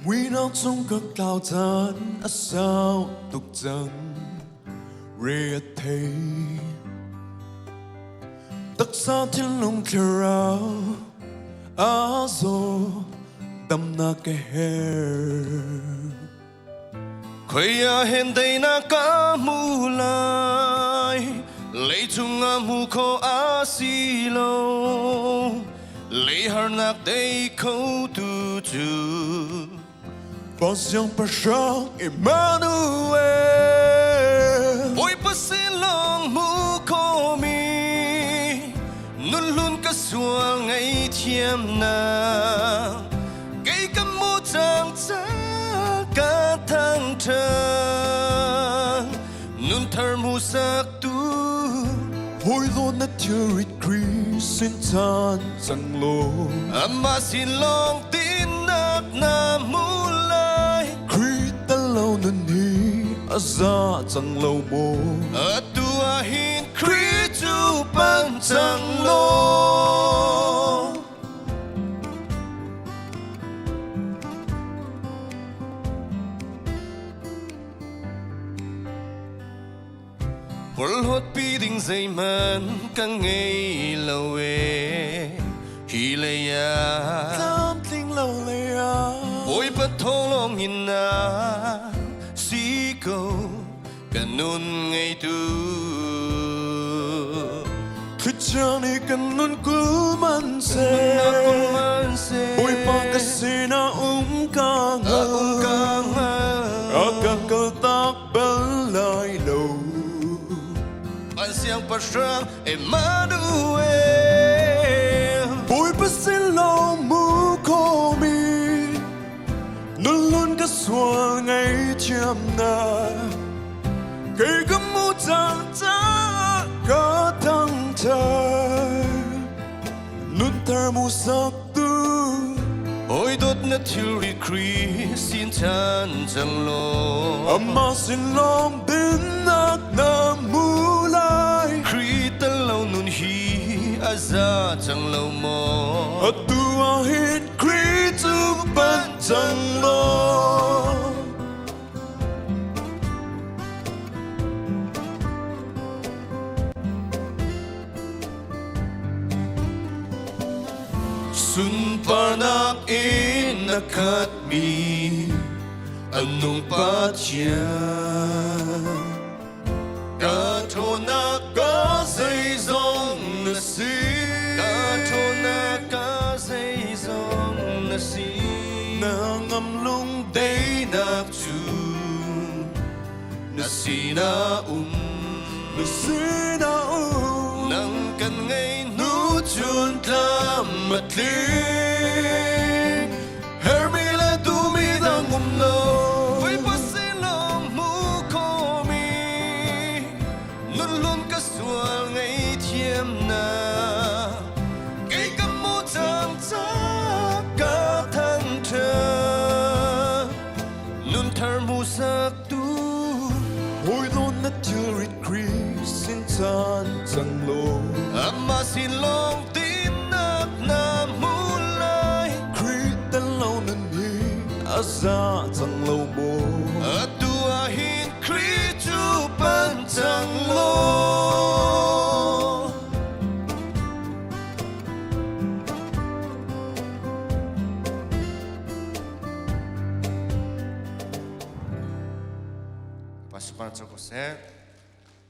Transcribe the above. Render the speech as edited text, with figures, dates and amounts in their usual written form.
Quy nó trong các đào thán sao tục dần rìa thấy tất sao thiên lùng kêu á dô đâm na cái hair khơi à hiện đây na cá mù lại lấy chung à mù khó á xì lâu lấy hard nạc đây khâu tu chu Bos yang pasang Emmanuel Ôi bác sĩ lòng mũ cô mi Nun luôn cả xua ngày thiêm na Cây cắm mũ chẳng cha cả thang trăng Nun thar mũ sắc tu Hôi lô nát chưa rít kri xin than chẳng lô Amma xin lòng tin nạc na mũ lâu nên hi za chẳng lâu mô tua hin kri chu ban chẳng lo Hol hot pi ding dây man căng ngay lâu hi lê ya something lâu lê ya ôi bắt thô lòng nhìn na si câu kanun ngay tu cứ cho đi kanun kuman se ôi pa kasi na ka nga akan kaltak balay lâu an siyang pasang Emmanuel ôi pa sila mu ko mi Nun luôn cả xua ngày chiêm na Cây gấm mũ chẳng cha cả thăng trời Nun thar mũ sắc tu Ôi đốt nát thiêu rì kri xin chan chẳng lo Amma xin lòng đến nát na mũ lại Kri ta lâu nun hi a za chẳng lâu mò A tu a hit kri tu ban chẳng lo Sun panak in nakat mi anong patya Ka thona ka say zong na si Ka thona ka say zong na si Nangam lung day nak chu Na si na Nang kan ngay nu chun tlam matling Hermila tumi dang umlo Ôi pasilong mu ko mi Nun luôn ka sual ngay thiêm na Cây cắm mu chẳng cha ka thang trăng Nun thar mu sắc tu Hôi lôn nát chưa rít kri xin chan chẳng lô Amma xin lòng tin nát na mu lai Kri ta lâu nên hi a za chẳng lâu mô tua hin kri chu ban chẳng lo Pasukan cukup set